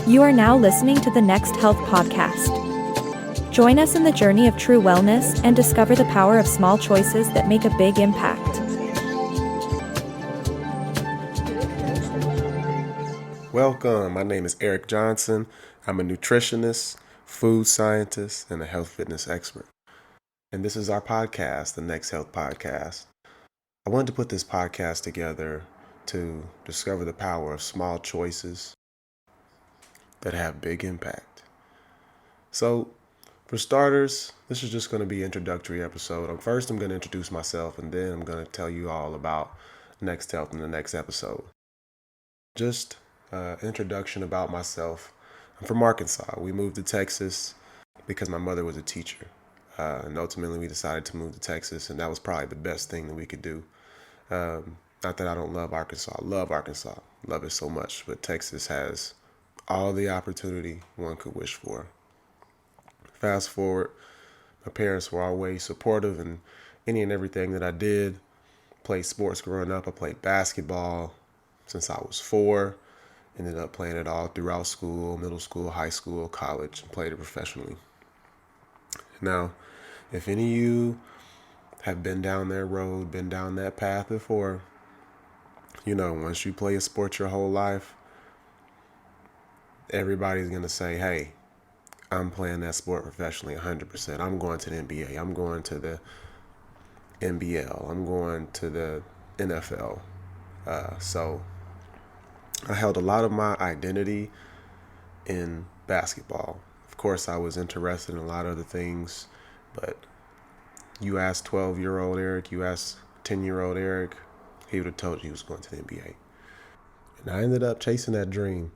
You are now listening to the NxHealth Podcast. Join us in the journey of true wellness and discover the power of small choices that make a big impact. Welcome. My name is Eric Johnson. I'm a nutritionist, food scientist, and a health fitness expert. And this is our podcast, the NxHealth Podcast. I wanted to put this podcast together to discover the power of small choices that have big impact. So, for starters, this is just going to be an introductory episode. First, I'm going to introduce myself, and then I'm going to tell you all about NxHealth in the next episode. Just introduction about myself. I'm from Arkansas. We moved to Texas because my mother was a teacher. And ultimately, we decided to move to Texas, and that was probably the best thing that we could do. Not that I don't love Arkansas. I love Arkansas. Love it so much. But Texas has all the opportunity one could wish for. Fast forward, my parents were always supportive in any and everything that I did. Played sports growing up. I played basketball since I was 4. Ended up playing it all throughout school, middle school, high school, college, and played it professionally. Now, if any of you have been down that road, been down that path before, you know, once you play a sport your whole life, everybody's going to say, hey, I'm playing that sport professionally 100%. I'm going to the NBA. I'm going to the NBL. I'm going to the NFL. So I held a lot of my identity in basketball. Of course, I was interested in a lot of other things, but you ask 12-year-old Eric, you ask 10-year-old Eric, he would have told you he was going to the NBA. And I ended up chasing that dream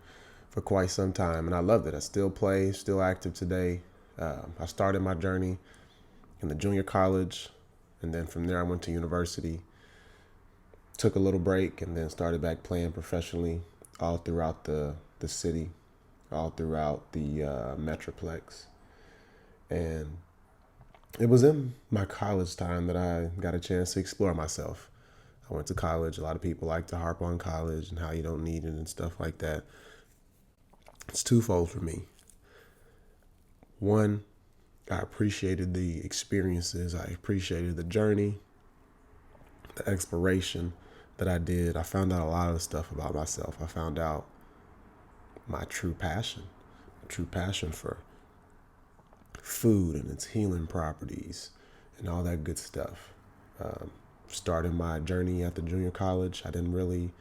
for quite some time, and I loved it. I still play, still active today. I started my journey in the junior college, and then from there I went to university, took a little break, and then started back playing professionally all throughout the city, all throughout the Metroplex. And it was in my college time that I got a chance to explore myself. I went to college. A lot of people like to harp on college and how you don't need it and stuff like that. It's twofold for me. One, I appreciated the experiences. I appreciated the journey, the exploration that I did. I found out a lot of stuff about myself. I found out my true passion for food and its healing properties and all that good stuff. Started my journey at the junior college. I didn't really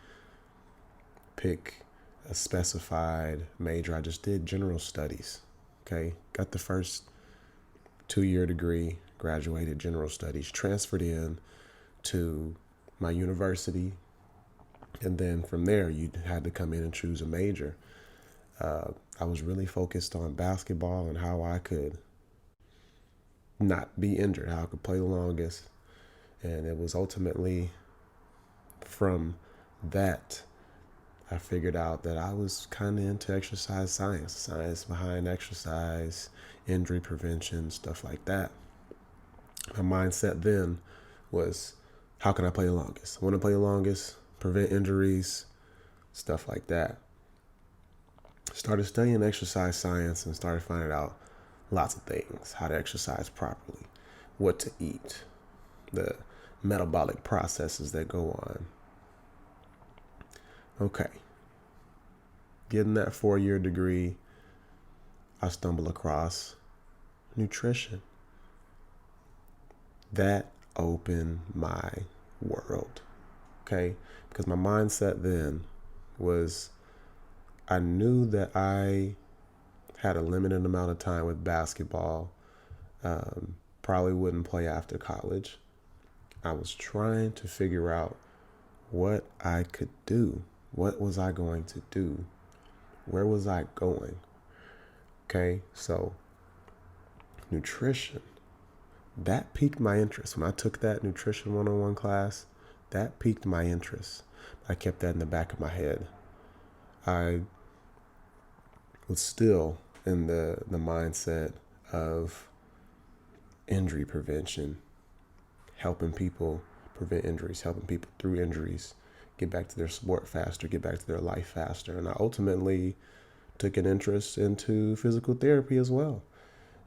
pick a specified major. I just did general studies. Okay. Got the first 2-year degree, graduated general studies, transferred in to my university. And then from there, you had to come in and choose a major. I was really focused on basketball and how I could not be injured, how I could play the longest. And it was ultimately from that I figured out that I was kind of into exercise science behind exercise, injury prevention, stuff like that. My mindset then was, how can I play the longest? I want to play the longest, prevent injuries, stuff like that. Started studying exercise science and started finding out lots of things, how to exercise properly, what to eat, the metabolic processes that go on. Okay. Getting that 4-year degree, I stumbled across nutrition. That opened my world. Okay? Because my mindset then was, I knew that I had a limited amount of time with basketball. Probably wouldn't play after college. I was trying to figure out what I could do. What was I going to do? Where was I going? Okay, so nutrition, that piqued my interest. When I took that nutrition 101 class, that piqued my interest. I kept that in the back of my head. I was still in the mindset of injury prevention, helping people prevent injuries, helping people through injuries, get back to their sport faster, get back to their life faster. And I ultimately took an interest into physical therapy as well.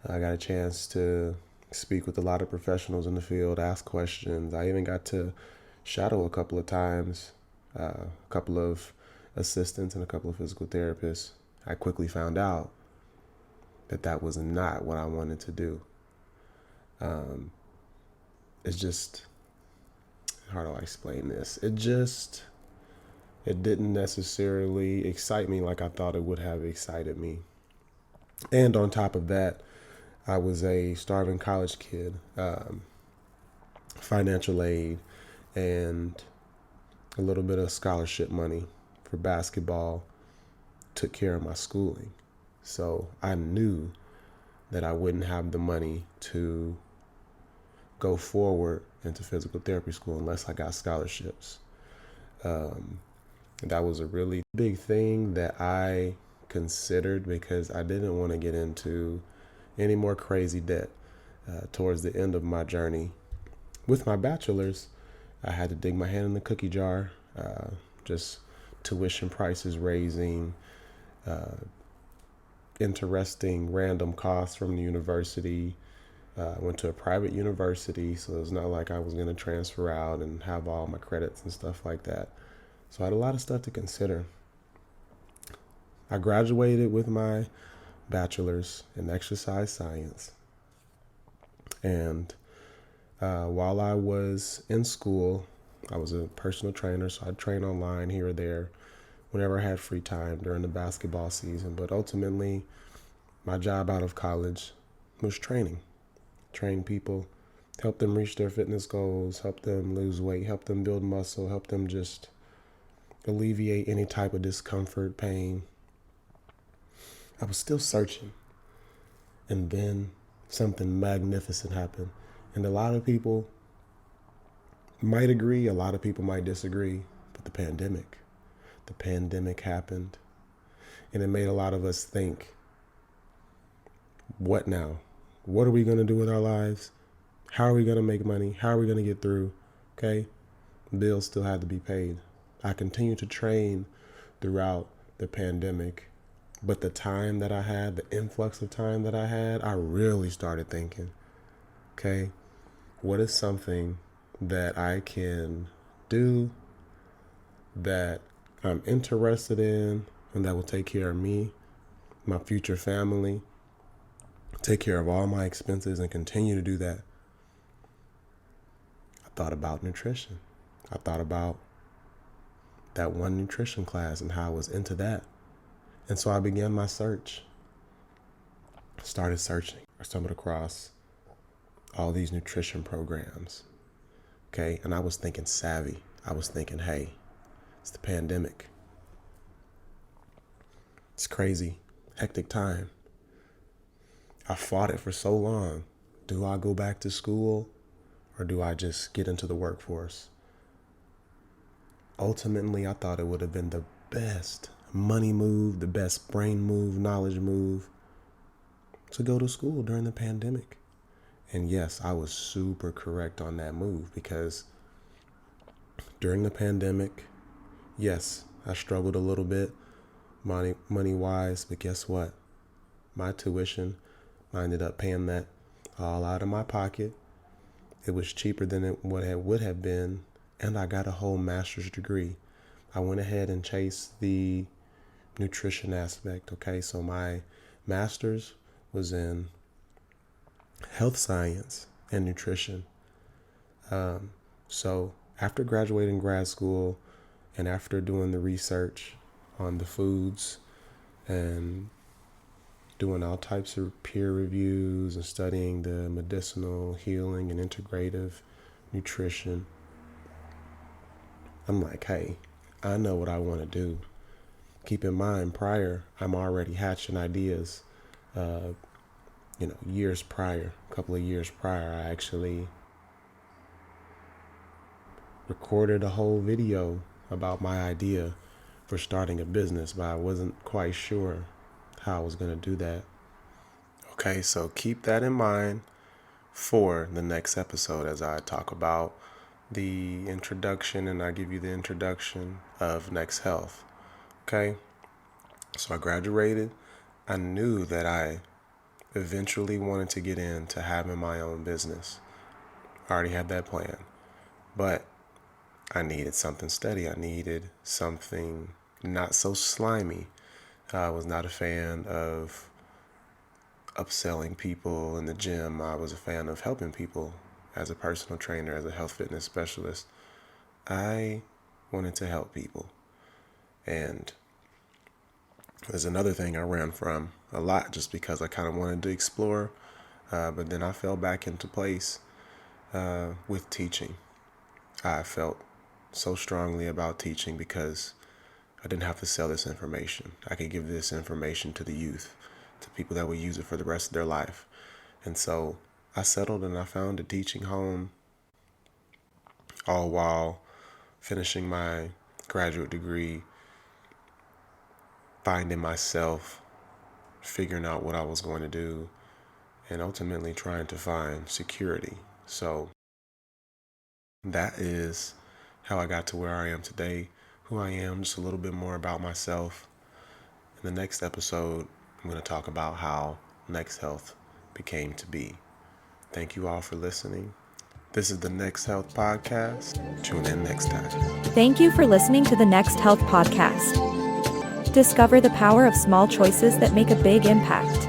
I got a chance to speak with a lot of professionals in the field, ask questions. I even got to shadow a couple of times, a couple of assistants and a couple of physical therapists. I quickly found out that was not what I wanted to do. It's just, how do I explain this? It didn't necessarily excite me like I thought it would have excited me. And on top of that, I was a starving college kid, financial aid and a little bit of scholarship money for basketball took care of my schooling. So I knew that I wouldn't have the money to go forward into physical therapy school unless I got scholarships. That was a really big thing that I considered because I didn't want to get into any more crazy debt. Towards the end of my journey with my bachelor's, I had to dig my hand in the cookie jar, just tuition prices raising, interesting random costs from the university. Went to a private university, so it's not like I was going to transfer out and have all my credits and stuff like that. So I had a lot of stuff to consider. I graduated with my bachelor's in exercise science. And while I was in school, I was a personal trainer, so I'd train online here or there whenever I had free time during the basketball season. But ultimately, my job out of college was training. Train people, help them reach their fitness goals, help them lose weight, help them build muscle, help them just alleviate any type of discomfort, pain. I was still searching. And then something magnificent happened. And a lot of people might agree, a lot of people might disagree, but the pandemic happened. And it made a lot of us think, what now? What are we going to do with our lives? How are we going to make money? How are we going to get through? Okay. Bills still had to be paid. I continued to train throughout the pandemic, but the time that I had, the influx of time that I had, I really started thinking, okay, what is something that I can do that I'm interested in and that will take care of me, my future family, take care of all my expenses and continue to do that? I thought about nutrition. I thought about that one nutrition class and how I was into that. And so I began my search. Started searching. I stumbled across all these nutrition programs. Okay. And I was thinking savvy. I was thinking, hey, it's the pandemic. It's crazy. Hectic time. I fought it for so long. Do I go back to school or do I just get into the workforce? Ultimately, I thought it would have been the best money move, the best brain move, knowledge move to go to school during the pandemic. And yes, I was super correct on that move because during the pandemic, yes, I struggled a little bit money-wise, but guess what? My tuition, I ended up paying that all out of my pocket. It was cheaper than it would have been, and I got a whole master's degree. I went ahead and chased the nutrition aspect, okay? So my master's was in health science and nutrition. So after graduating grad school and after doing the research on the foods and doing all types of peer reviews and studying the medicinal, healing, and integrative nutrition, I'm like, hey, I know what I want to do. Keep in mind, prior, I'm already hatching ideas. Years prior, a couple of years prior, I actually recorded a whole video about my idea for starting a business, but I wasn't quite sure how I was going to do that. Okay, so keep that in mind for the next episode as I talk about the introduction and I give you the introduction of NxHealth. Okay, So I graduated. I knew that I eventually wanted to get into having my own business. I already had that plan. But I needed something steady. I needed something not so slimy. I was not a fan of upselling people in the gym. I was a fan of helping people as a personal trainer, as a health fitness specialist. I wanted to help people. And there's another thing I ran from a lot just because I kind of wanted to explore. But then I fell back into place with teaching. I felt so strongly about teaching because I didn't have to sell this information. I could give this information to the youth, to people that would use it for the rest of their life. And so I settled and I found a teaching home, all while finishing my graduate degree, finding myself, figuring out what I was going to do, and ultimately trying to find security. So that is how I got to where I am today, who I am, just a little bit more about myself. In the next episode, I'm going to talk about how NxHealth became to be. Thank you all for listening. This is the NxHealth Podcast. Tune in next time. Thank you for listening to the NxHealth Podcast. Discover the power of small choices that make a big impact.